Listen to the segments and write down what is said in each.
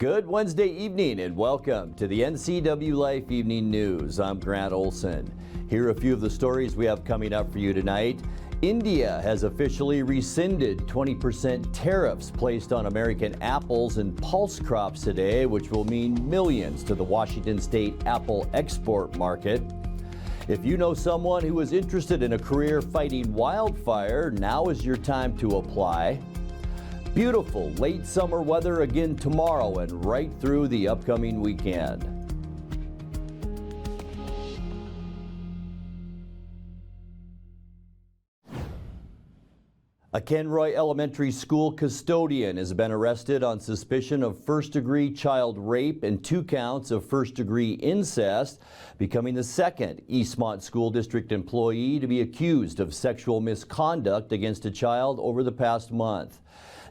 Good Wednesday evening and welcome to the NCWLIFE Evening News. I'm Grant Olson. Here are a few of the stories we have coming up for you tonight. India has officially rescinded 20% tariffs placed on American apples and pulse crops today, which will mean millions to the Washington state apple export market. If you know someone who is interested in a career fighting wildfire, now is your time to apply. Beautiful late summer weather again tomorrow and right through the upcoming weekend. A Kenroy Elementary School custodian has been arrested on suspicion of first-degree child rape and 2 counts of first-degree incest, becoming the second Eastmont School District employee to be accused of sexual misconduct against a child over the past month.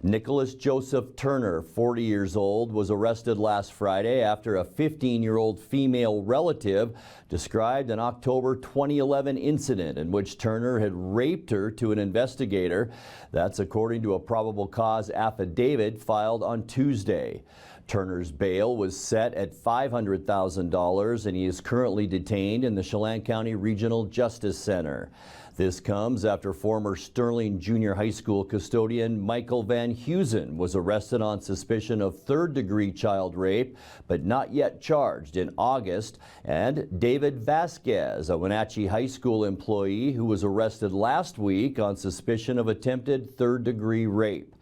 Nicholas Joseph Turner, 40 years old, was arrested last Friday after a 15-year-old female relative described an October 2011 incident in which Turner had raped her to an investigator. That's according to a probable cause affidavit filed on Tuesday. Turner's bail was set at $500,000 and he is currently detained in the Chelan County Regional Justice Center. This comes after former Sterling Junior High School custodian Michael Van Heusen was arrested on suspicion of third-degree child rape, but not yet charged in August, and David Vasquez, a Wenatchee High School employee who was arrested last week on suspicion of attempted third-degree rape.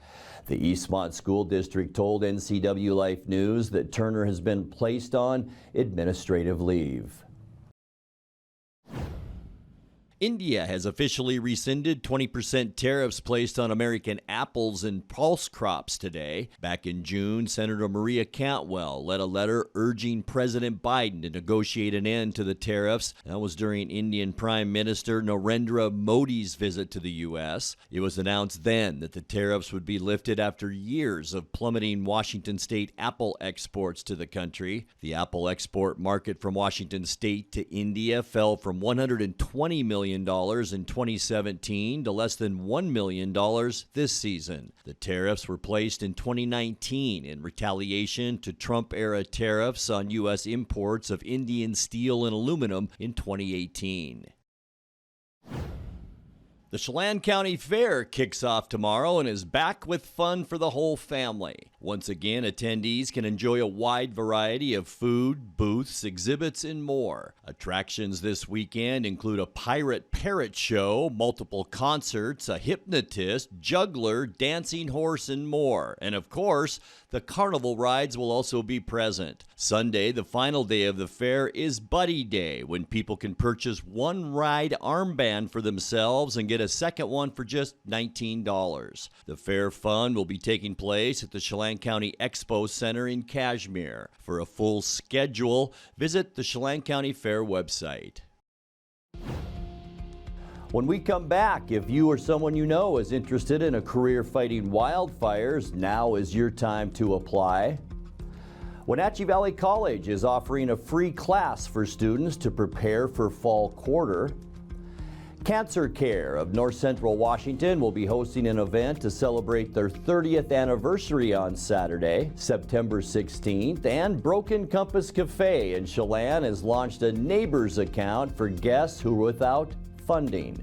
The Eastmont School District told NCWLIFE News that Turner has been placed on administrative leave. India has officially rescinded 20% tariffs placed on American apples and pulse crops today. Back in June, Senator Maria Cantwell led a letter urging President Biden to negotiate an end to the tariffs. That was during Indian Prime Minister Narendra Modi's visit to the U.S. It was announced then that the tariffs would be lifted after years of plummeting Washington state apple exports to the country. The apple export market from Washington state to India fell from $120 million in 2017 to less than $1 million this season. The tariffs were placed in 2019 in retaliation to Trump-era tariffs on U.S. imports of Indian steel and aluminum in 2018. The Chelan County Fair kicks off tomorrow and is back with fun for the whole family. Once again, attendees can enjoy a wide variety of food, booths, exhibits, and more. Attractions this weekend include a pirate parrot show, multiple concerts, a hypnotist, juggler, dancing horse, and more. And of course, the carnival rides will also be present. Sunday, the final day of the fair, is Buddy Day, when people can purchase one ride armband for themselves and get a second one for just $19. The fair fun will be taking place at the Chelan County Expo Center in Cashmere. For a full schedule, visit the Chelan County Fair website. When we come back, if you or someone you know is interested in a career fighting wildfires, now is your time to apply. Wenatchee Valley College is offering a free class for students to prepare for fall quarter. Cancer Care of North Central Washington will be hosting an event to celebrate their 30th anniversary on Saturday, September 16th, and Broken Compass Cafe in Chelan has launched a Neighbors account for guests who are without funding.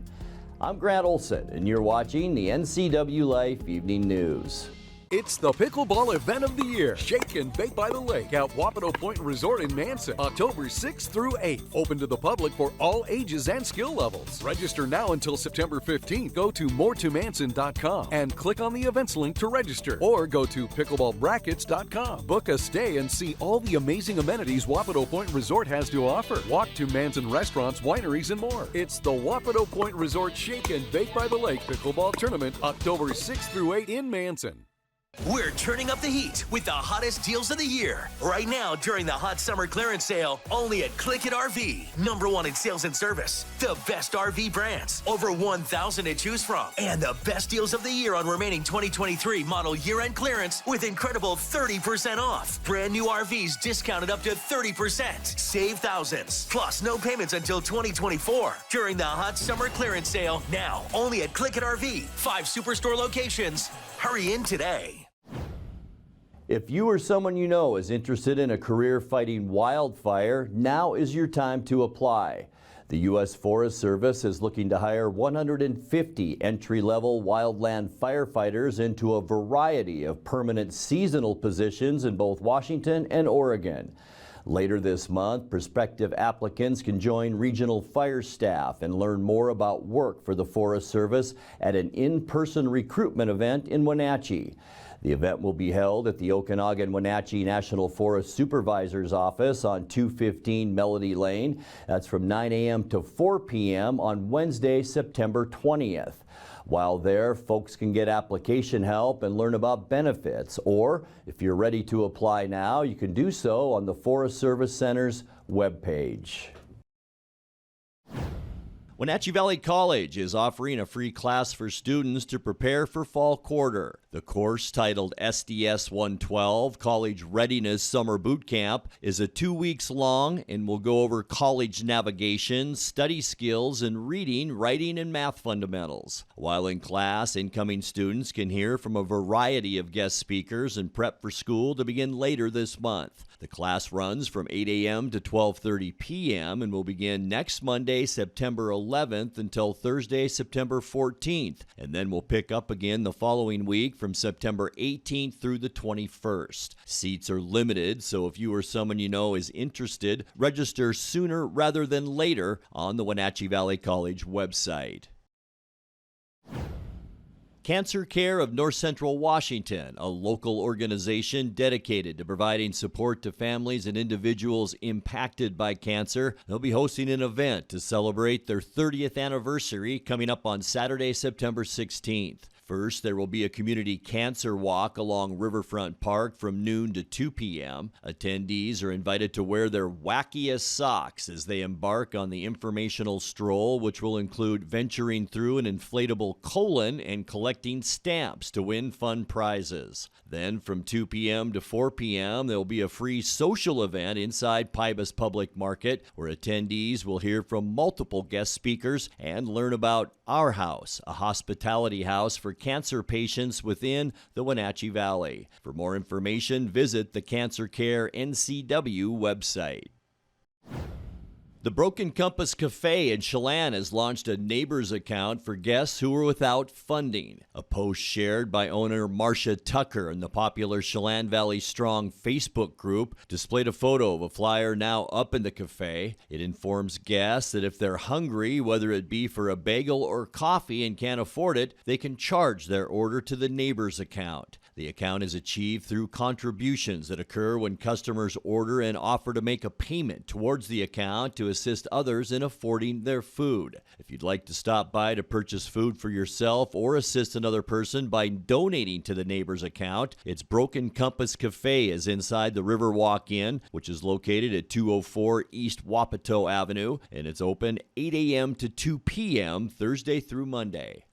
I'm Grant Olson, and you're watching the NCWLIFE Evening News. It's the pickleball event of the year. Shake and Bake by the Lake at Wapato Point Resort in Manson, October 6th through 8th. Open to the public for all ages and skill levels. Register now until September 15th. Go to moretomanson.com and click on the events link to register. Or go to pickleballbrackets.com. Book a stay and see all the amazing amenities Wapato Point Resort has to offer. Walk to Manson restaurants, wineries, and more. It's the Wapato Point Resort Shake and Bake by the Lake Pickleball Tournament, October 6th through 8th in Manson. We're turning up the heat with the hottest deals of the year. Right now, during the hot summer clearance sale, only at Click It RV. #1 in sales and service. The best RV brands. Over 1,000 to choose from. And the best deals of the year on remaining 2023 model year-end clearance with incredible 30% off. Brand new RVs discounted up to 30%. Save thousands. Plus, no payments until 2024. During the hot summer clearance sale, now only at Click It RV. 5 superstore locations. Hurry in today. If you or someone you know is interested in a career fighting wildfire, now is your time to apply. The U.S. Forest Service is looking to hire 150 entry-level wildland firefighters into a variety of permanent seasonal positions in both Washington and Oregon. Later this month, prospective applicants can join regional fire staff and learn more about work for the Forest Service at an in-person recruitment event in Wenatchee. The event will be held at the Okanagan-Wenatchee National Forest Supervisor's Office on 215 Melody Lane. That's from 9 a.m. to 4 p.m. on Wednesday, September 20th. While there, folks can get application help and learn about benefits. Or, if you're ready to apply now, you can do so on the Forest Service Center's webpage. Wenatchee Valley College is offering a free class for students to prepare for fall quarter. The course, titled SDS 112 College Readiness Summer Boot Camp, is 2 weeks long and will go over college navigation, study skills, and reading, writing, and math fundamentals. While in class, incoming students can hear from a variety of guest speakers and prep for school to begin later this month. The class runs from 8 a.m. to 12:30 p.m. and will begin next Monday, September 11th until Thursday, September 14th, and then will pick up again the following week from September 18th through the 21st. Seats are limited, so if you or someone you know is interested, register sooner rather than later on the Wenatchee Valley College website. Cancer Care of North Central Washington, a local organization dedicated to providing support to families and individuals impacted by cancer. They'll be hosting an event to celebrate their 30th anniversary coming up on Saturday, September 16th. First, there will be a community cancer walk along Riverfront Park from noon to 2 p.m. Attendees are invited to wear their wackiest socks as they embark on the informational stroll, which will include venturing through an inflatable colon and collecting stamps to win fun prizes. Then from 2 p.m. to 4 p.m., there will be a free social event inside Pybus Public Market where attendees will hear from multiple guest speakers and learn about Our House, a hospitality house for cancer patients within the Wenatchee Valley. For more information, visit the Cancer Care NCW website. The Broken Compass Cafe in Chelan has launched a neighbors account for guests who are without funding. A post shared by owner Marcia Tucker in the popular Chelan Valley Strong Facebook group displayed a photo of a flyer now up in the cafe. It informs guests that if they're hungry, whether it be for a bagel or coffee and can't afford it, they can charge their order to the neighbors account. The account is achieved through contributions that occur when customers order and offer to make a payment towards the account to assist others in affording their food. If you'd like to stop by to purchase food for yourself or assist another person by donating to the neighbor's account, its Broken Compass Cafe is inside the Riverwalk Inn, which is located at 204 East Wapato Avenue, and it's open 8 a.m. to 2 p.m. Thursday through Monday.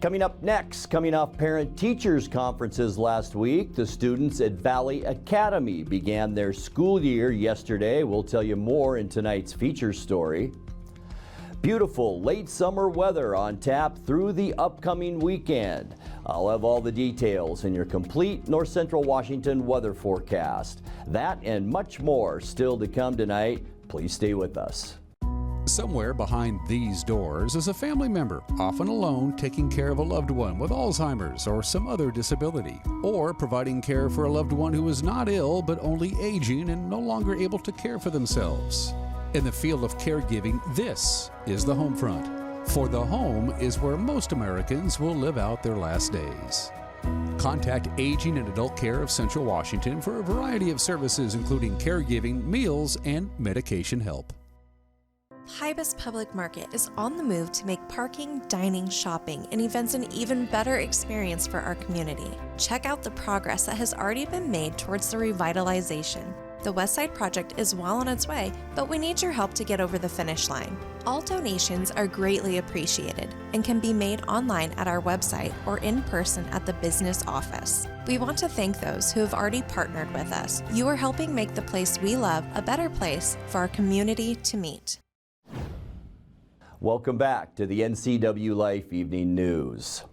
Coming up next, coming off parent-teachers conferences last week, the students at Valley Academy began their school year yesterday. We'll tell you more in tonight's feature story. Beautiful late summer weather on tap through the upcoming weekend. I'll have all the details in your complete North Central Washington weather forecast. That and much more still to come tonight. Please stay with us. Somewhere behind these doors is a family member, often alone, taking care of a loved one with Alzheimer's or some other disability, or providing care for a loved one who is not ill but only aging and no longer able to care for themselves. In the field of caregiving, this is the home front. For the home is where most Americans will live out their last days. Contact Aging and Adult Care of Central Washington for a variety of services including caregiving, meals, and medication help. Pybus Public Market is on the move to make parking, dining, shopping, and events an even better experience for our community. Check out the progress that has already been made towards the revitalization. The West Side project is well on its way, but we need your help to get over the finish line. All donations are greatly appreciated and can be made online at our website or in person at the business office. We want to thank those who have already partnered with us. You are helping make the place we love a better place for our community to meet. Welcome back to the NCWLIFE Evening News.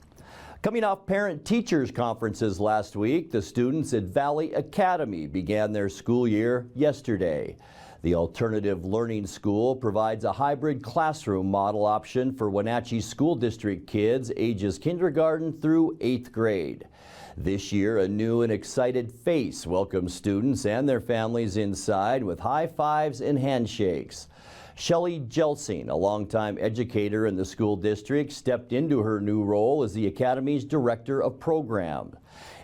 Coming off parent-teachers conferences last week, the students at Valley Academy began their school year yesterday. The alternative learning school provides a hybrid classroom model option for Wenatchee School District kids ages kindergarten through 8th grade. This year, a new and excited face welcomes students and their families inside with high fives and handshakes. Shelley Jelsing, a longtime educator in the school district, stepped into her new role as the Academy's Director of Program.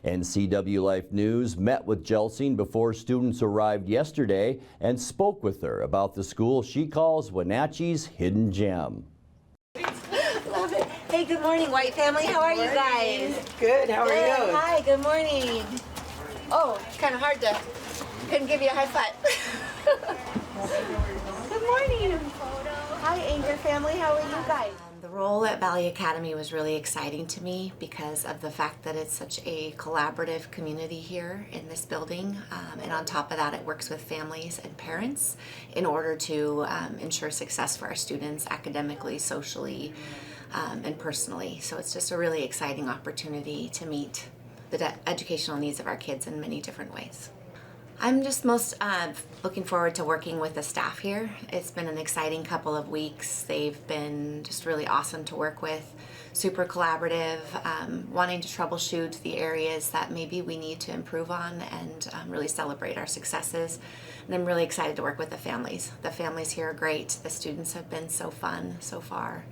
NCWLIFE News met with Jelsing before students arrived yesterday and spoke with her about the school she calls Wenatchee's hidden gem. Love it. Hey, good morning, White family. How are you guys? Good. How are you? Hi, good morning. Oh, it's kind of hard to, couldn't give you a high five. Good morning. Hi, Anger family. How are you guys? The role at Valley Academy was really exciting to me because of the fact that it's such a collaborative community here in this building. And on top of that, it works with families and parents in order to ensure success for our students academically, socially, and personally. So it's just a really exciting opportunity to meet the educational needs of our kids in many different ways. I'm just most looking forward to working with the staff here. It's been an exciting couple of weeks. They've been just really awesome to work with, super collaborative, wanting to troubleshoot the areas that maybe we need to improve on and really celebrate our successes. And I'm really excited to work with the families. The families here are great. The students have been so fun so far.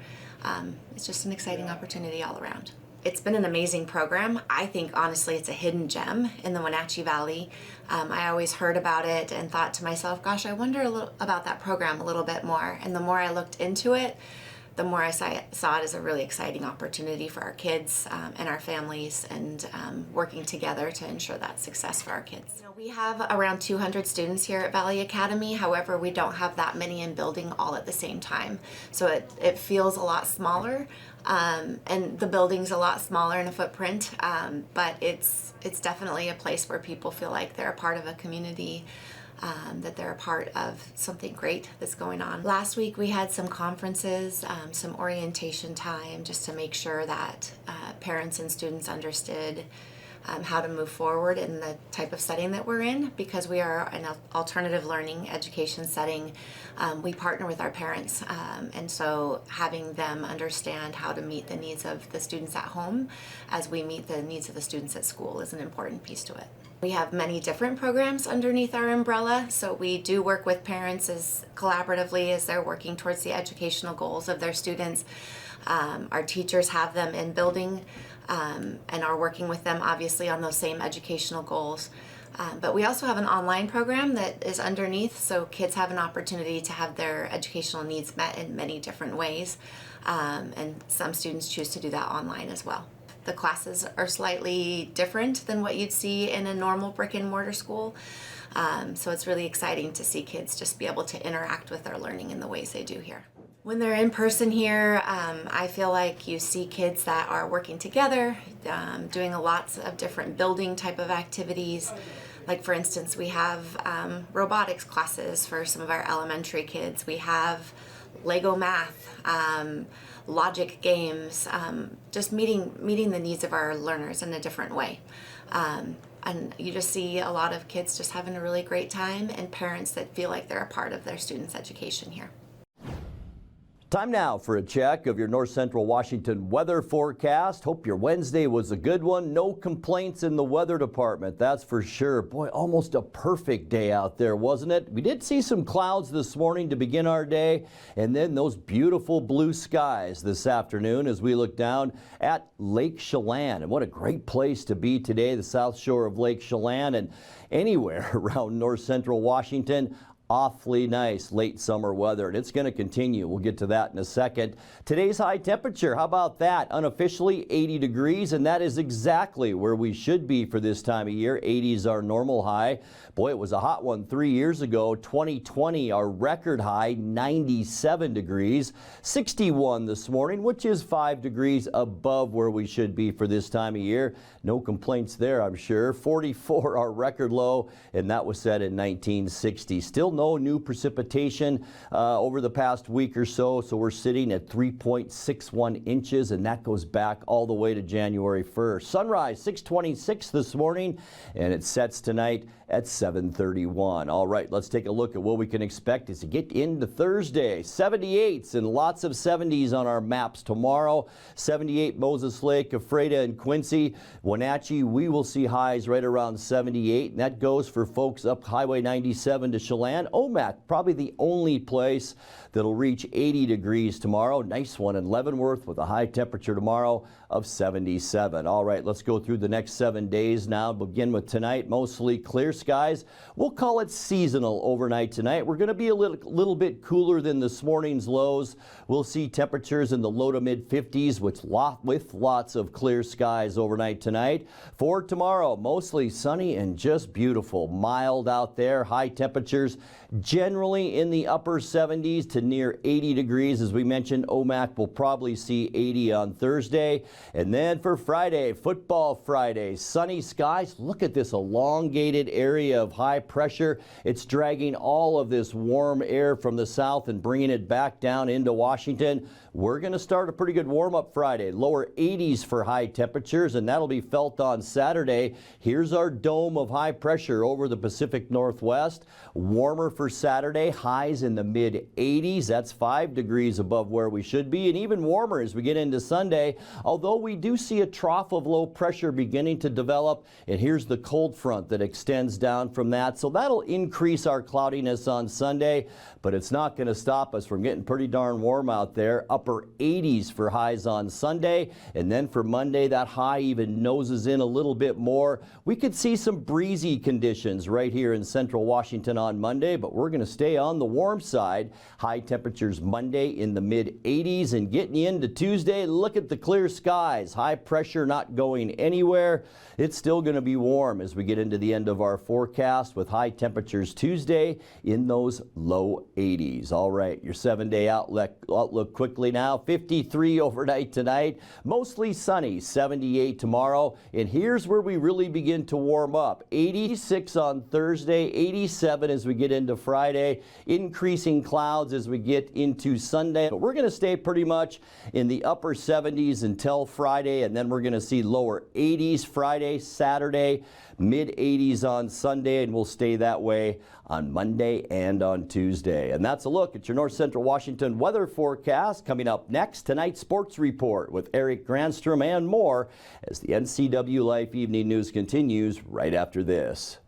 It's just an exciting opportunity all around. It's been an amazing program. I think honestly it's a hidden gem in the Wenatchee Valley. I always heard about it and thought to myself, gosh, I wonder about that program a little bit more. And the more I looked into it, the more I saw it as a really exciting opportunity for our kids and our families, and working together to ensure that success for our kids. You know, we have around 200 students here at Valley Academy. However, we don't have that many in building all at the same time. So it feels a lot smaller. And the building's a lot smaller in a footprint, but it's definitely a place where people feel like they're a part of a community, that they're a part of something great that's going on. Last week we had some conferences, some orientation time, just to make sure that parents and students understood how to move forward in the type of setting that we're in. Because we are an alternative learning education setting, we partner with our parents, and so having them understand how to meet the needs of the students at home as we meet the needs of the students at school is an important piece to it. We have many different programs underneath our umbrella, so we do work with parents as collaboratively as they're working towards the educational goals of their students. Our teachers have them in building and are working with them obviously on those same educational goals. But we also have an online program that is underneath, so kids have an opportunity to have their educational needs met in many different ways, and some students choose to do that online as well. The classes are slightly different than what you'd see in a normal brick and mortar school, so it's really exciting to see kids just be able to interact with their learning in the ways they do here. When they're in person here, I feel like you see kids that are working together, doing lots of different building type of activities. Like for instance, we have robotics classes for some of our elementary kids. We have Lego math, logic games, just meeting the needs of our learners in a different way. And you just see a lot of kids just having a really great time, and parents that feel like they're a part of their students' education here. Time now for a check of your North Central Washington weather forecast. Hope your Wednesday was a good one. No complaints in the weather department, that's for sure. Boy, almost a perfect day out there, wasn't it? We did see some clouds this morning to begin our day, and then those beautiful blue skies this afternoon as we look down at Lake Chelan. And what a great place to be today, the south shore of Lake Chelan, and anywhere around North Central Washington. Awfully nice late summer weather, and it's going to continue. We'll get to that in a second. Today's high temperature, how about that? Unofficially 80 degrees, and that is exactly where we should be for this time of year. 80 is our normal high. Boy, it was a hot one 3 years ago. 2020, our record high, 97 degrees. 61 this morning, which is 5 degrees above where we should be for this time of year. No complaints there, I'm sure. 44, our record low, and that was set in 1960. Still no new precipitation over the past week or so, so we're sitting at 3.61 inches, and that goes back all the way to January 1st. Sunrise 6:26 this morning, and it sets tonight at 7:31. All right, let's take a look at what we can expect as we get into Thursday. 78s and lots of 70s on our maps tomorrow. 78 Moses Lake, Ephrata, and Quincy. Wenatchee, we will see highs right around 78, and that goes for folks up Highway 97 to Chelan. Omak, probably the only place that'll reach 80 degrees tomorrow. Nice one in Leavenworth with a high temperature tomorrow of 77. All right, let's go through the next 7 days now. Begin with tonight, mostly clear skies. We'll call it seasonal overnight tonight. We're going to be a little bit cooler than this morning's lows. We'll see temperatures in the low to mid 50s with lots of clear skies overnight tonight. For tomorrow, mostly sunny and just beautiful. Mild out there. High temperatures generally in the upper 70s to near 80 degrees. As we mentioned, Omak will probably see 80 on Thursday. And then for Friday, Football Friday, sunny skies. Look at this elongated area of high pressure. It's dragging all of this warm air from the south and bringing it back down into Washington. We're going to start a pretty good warm-up Friday. Lower 80s for high temperatures, and that'll be felt on Saturday. Here's our dome of high pressure over the Pacific Northwest. Warmer for Saturday, highs in the mid-80s. That's 5 degrees above where we should be, and even warmer as we get into Sunday, although we do see a trough of low pressure beginning to develop, and here's the cold front that extends down from that. So that'll increase our cloudiness on Sunday, but it's not going to stop us from getting pretty darn warm out there. Upper 80s for highs on Sunday, and then for Monday, that high even noses in a little bit more. We could see some breezy conditions right here in central Washington on Monday, but we're going to stay on the warm side. High temperatures Monday in the mid-80s, and getting into Tuesday, look at the clear skies. High pressure not going anywhere. It's still going to be warm as we get into the end of our forecast with high temperatures Tuesday in those low 80s. All right, your 7-day outlook quickly now. 53 overnight tonight, mostly sunny, 78 tomorrow, and here's where we really begin to warm up. 86 on Thursday, 87 as we get into Friday, increasing clouds as we get into Sunday, but we're going to stay pretty much in the upper 70s until Friday, and then we're going to see lower 80s Friday, Saturday, mid-80s on Sunday, and we'll stay that way on Monday and on Tuesday. And that's a look at your North Central Washington weather forecast. Coming up next, tonight's sports report with Eric Granstrom and more as the NCWLIFE Evening News continues right after this.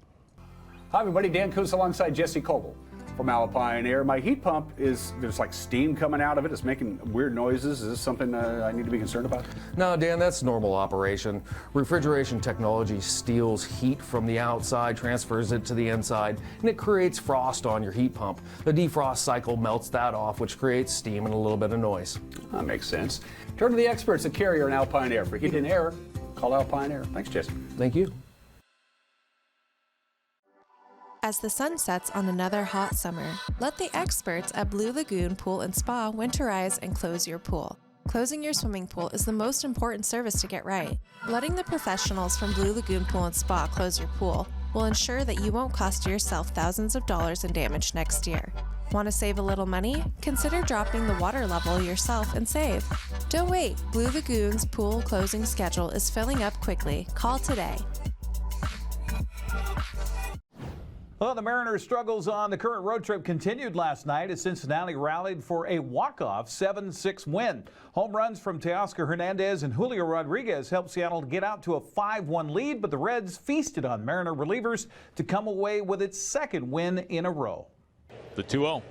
Hi everybody, Dan Coos alongside Jesse Coble from Alpine Air. My heat pump there's like steam coming out of it. It's making weird noises. Is this something I need to be concerned about? No, Dan, that's normal operation. Refrigeration technology steals heat from the outside, transfers it to the inside, and it creates frost on your heat pump. The defrost cycle melts that off, which creates steam and a little bit of noise. That makes sense. Turn to the experts at Carrier and Alpine Air. For heat and air, call Alpine Air. Thanks, Jesse. Thank you. As the sun sets on another hot summer, let the experts at Blue Lagoon Pool and Spa winterize and close your pool. Closing your swimming pool is the most important service to get right. Letting the professionals from Blue Lagoon Pool and Spa close your pool will ensure that you won't cost yourself thousands of dollars in damage next year. Want to save a little money? Consider dropping the water level yourself and save. Don't wait. Blue Lagoon's pool closing schedule is filling up quickly. Call today. Well, the Mariners' struggles on the current road trip continued last night as Cincinnati rallied for a walk-off 7-6 win. Home runs from Teoscar Hernandez and Julio Rodriguez helped Seattle get out to a 5-1 lead, but the Reds feasted on Mariner relievers to come away with its second win in a row. The 2-0.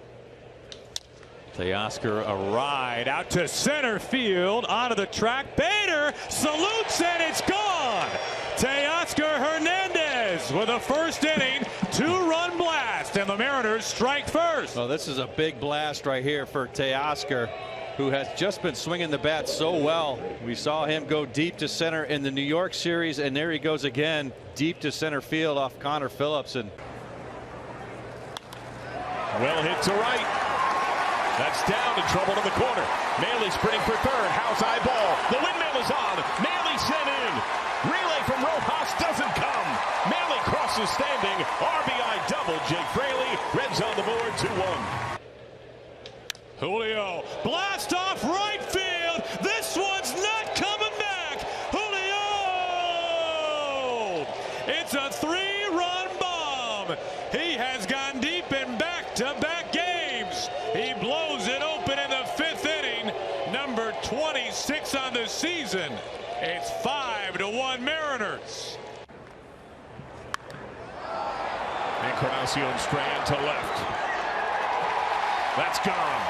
Teoscar a ride out to center field, onto the track. Bader salutes and it's gone. Teoscar Hernandez with a first inning 2-run blast, and the Mariners strike first. Well, this is a big blast right here for Teoscar, who has just been swinging the bat so well. We saw him go deep to center in the New York series, and there he goes again, deep to center field off Connor Phillips. And well hit to right. That's down, in trouble in the corner. Maley sprinting for third. House high ball. The windmill is on. Maley sent in. Relay from Rojas doesn't come. Maley crossing bases standing. RBI double. Jake Fraley. Reds on the board, 2-1. Julio, blast off right field. This one's not coming back. Julio! It's a 3-run bomb. He has gone deep in back-to-back games. He blows it open in the 5th inning. Number 26 on the season. It's 5-1 Mariners. Encarnacion Strand to left. That's gone.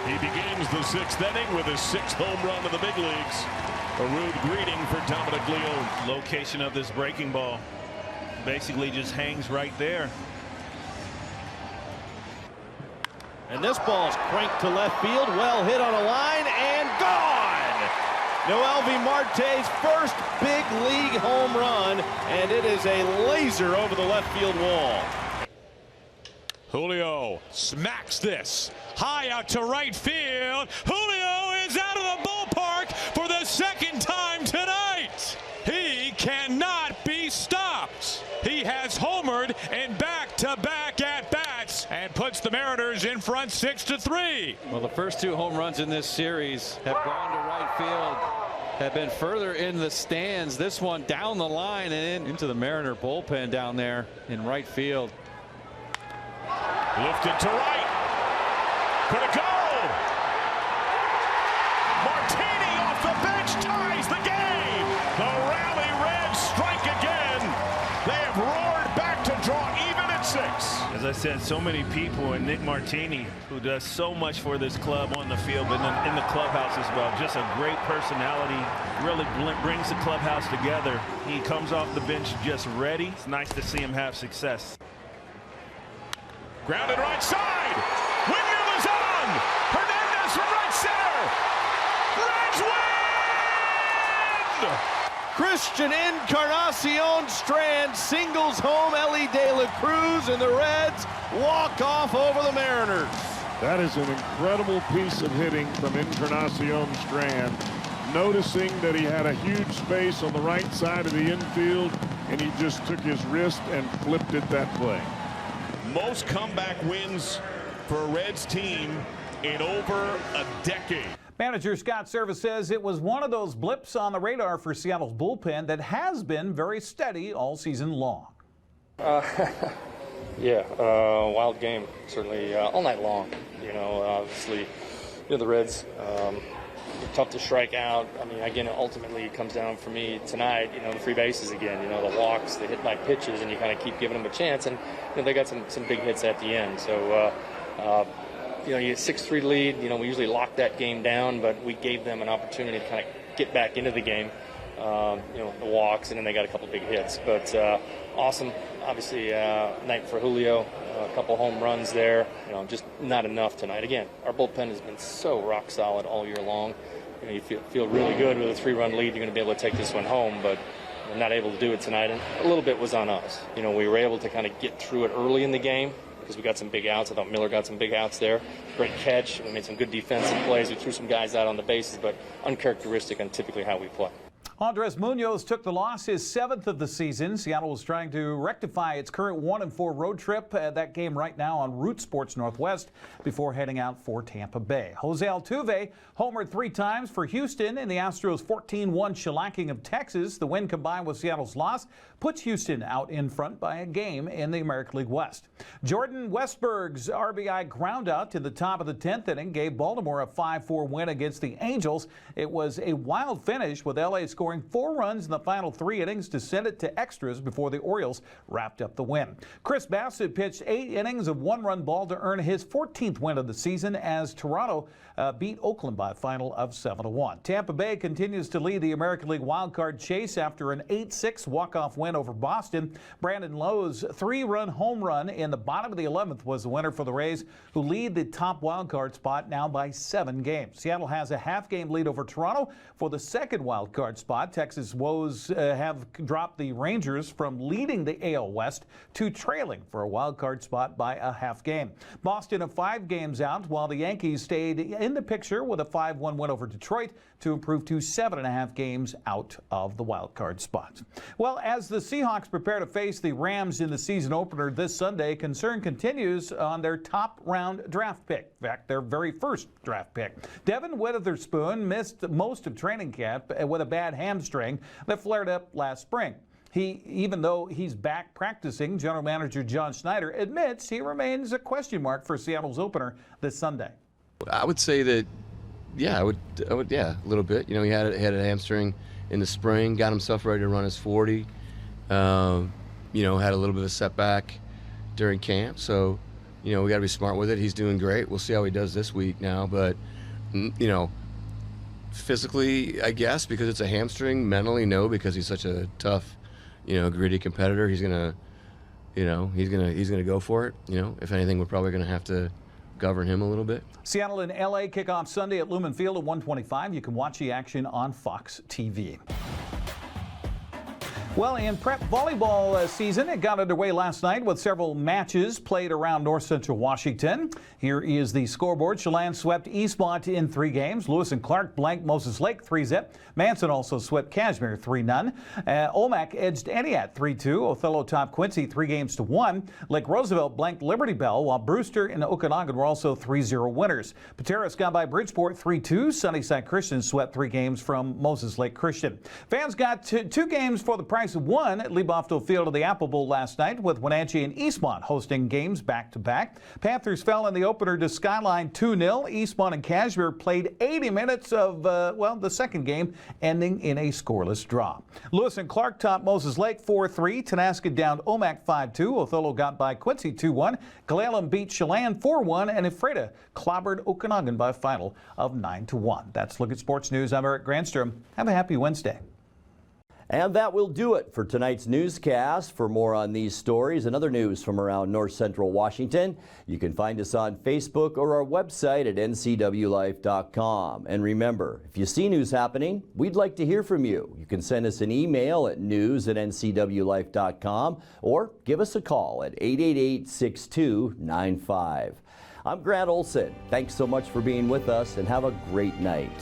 He begins the 6th inning with his 6th home run of the big leagues. A rude greeting for Dominic Leone. Location of this breaking ball basically just hangs right there. And this ball's cranked to left field, well hit on a line, and gone! Noelvi Marte's first big league home run, and it is a laser over the left field wall. Julio smacks this high out to right field. Julio is out of the ballpark for the 2nd time tonight. He cannot be stopped. He has homered in back-to-back at-bats and puts the Mariners in front 6-3. Well, the first 2 home runs in this series have gone to right field, have been further in the stands. This one down the line and into the Mariner bullpen down there in right field. Lifted to right. Could it go? Martini off the bench ties the game. The Rally Reds strike again. They have roared back to draw even at 6. As I said, so many people, and Nick Martini, who does so much for this club on the field, but in the clubhouse as well. Just a great personality, really brings the clubhouse together. He comes off the bench just ready. It's nice to see him have success. Grounded right side. Windmill is on. Hernandez from right center. Reds win! Christian Encarnacion Strand singles home Ellie De La Cruz, and the Reds walk off over the Mariners. That is an incredible piece of hitting from Encarnacion Strand, noticing that he had a huge space on the right side of the infield, and he just took his wrist and flipped it that play. Most comeback wins for a Reds team in over a decade. Manager Scott Service says it was one of those blips on the radar for Seattle's bullpen that has been very steady all season long. Wild game, certainly all night long. Obviously, the Reds, tough to strike out. I mean, again, ultimately it comes down for me tonight, the free bases again, the walks, the hit by pitches, and you kind of keep giving them a chance. And they got some big hits at the end. So, you get 6-3 lead. We usually lock that game down, but we gave them an opportunity to kind of get back into the game. The walks, and then they got a couple big hits. But awesome, obviously, night for Julio. A couple home runs there. Just not enough tonight. Again, our bullpen has been so rock solid all year long. You feel really good with a 3-run lead. You're going to be able to take this one home, but we're not able to do it tonight. And a little bit was on us. We were able to kind of get through it early in the game because we got some big outs. I thought Miller got some big outs there. Great catch. We made some good defensive plays. We threw some guys out on the bases, but uncharacteristic on typically how we play. Andres Munoz took the loss, his 7th of the season. Seattle was trying to rectify its current 1-4 road trip. That game right now on Root Sports Northwest before heading out for Tampa Bay. Jose Altuve homered 3 times for Houston in the Astros' 14-1 shellacking of Texas. The win combined with Seattle's loss puts Houston out in front by a game in the American League West. Jordan Westberg's RBI groundout in the top of the 10th inning gave Baltimore a 5-4 win against the Angels. It was a wild finish with LA scoring 4 runs in the final 3 innings to send it to extras before the Orioles wrapped up the win. Chris Bassett pitched 8 innings of 1-run ball to earn his 14th win of the season as Toronto beat Oakland by a final of 7-1. Tampa Bay continues to lead the American League wildcard chase after an 8-6 walk-off win over Boston. Brandon Lowe's 3-run home run in the bottom of the 11th was the winner for the Rays, who lead the top wildcard spot now by 7 games. Seattle has a half-game lead over Toronto for the second wildcard spot. spot. Texas woes have dropped the Rangers from leading the AL West to trailing for a wild card spot by a half game. Boston 5 games out, while the Yankees stayed in the picture with a 5-1 win over Detroit to improve to 7.5 games out of the wild card spot. Well, as the Seahawks prepare to face the Rams in the season opener this Sunday, concern continues on their top round draft pick. In fact, their very first draft pick. Devin Witherspoon missed most of training camp with a bad hamstring that flared up last spring. Even though he's back practicing, General Manager John Schneider admits he remains a question mark for Seattle's opener this Sunday. I would say that, yeah, I would, a little bit. You know, he had a hamstring in the spring, got himself ready to run his 40. You know, had a little bit of a setback during camp, so you know we got to be smart with it. He's doing great. We'll see how he does this week now, but you know, physically, I guess because it's a hamstring. Mentally, no, because he's such a tough, you know, gritty competitor. He's gonna go for it. You know, if anything, we're probably gonna have to govern him a little bit. Seattle and LA kick off Sunday at Lumen Field at 1:25. You can watch the action on Fox TV. Well, in prep volleyball season, it got underway last night with several matches played around north central Washington. Here is the scoreboard. Chelan swept Eastmont in 3 games. Lewis and Clark blanked Moses Lake 3-zip. Manson also swept Kashmir 3-0. Omak edged Entiat 3-2. Othello topped Quincy 3-1. Lake Roosevelt blanked Liberty Bell, while Brewster and Okanagan were also 3-0 winners. Pateros got by Bridgeport 3-2. Sunnyside Christian swept 3 games from Moses Lake Christian. Fans got 2 games for the price of 1 at Lebofto Field of the Apple Bowl last night, with Wenatchee and Eastmont hosting games back-to-back. Panthers fell in the opener to Skyline 2-0. Eastmont and Kashmir played 80 minutes of, the second game, ending in a scoreless draw. Lewis and Clark topped Moses Lake 4-3. Tenaska downed Omak 5-2. Othello got by Quincy 2-1. Glalam beat Chelan 4-1. And Ephrata clobbered Okanagan by a final of 9-1. That's Look at Sports News. I'm Eric Granstrom. Have a happy Wednesday. And that will do it for tonight's newscast. For more on these stories and other news from around north central Washington, you can find us on Facebook or our website at ncwlife.com. And remember, if you see news happening, we'd like to hear from you. You can send us an email at news@ncwlife.com or give us a call at 888-6295. I'm Grant Olson. Thanks so much for being with us and have a great night.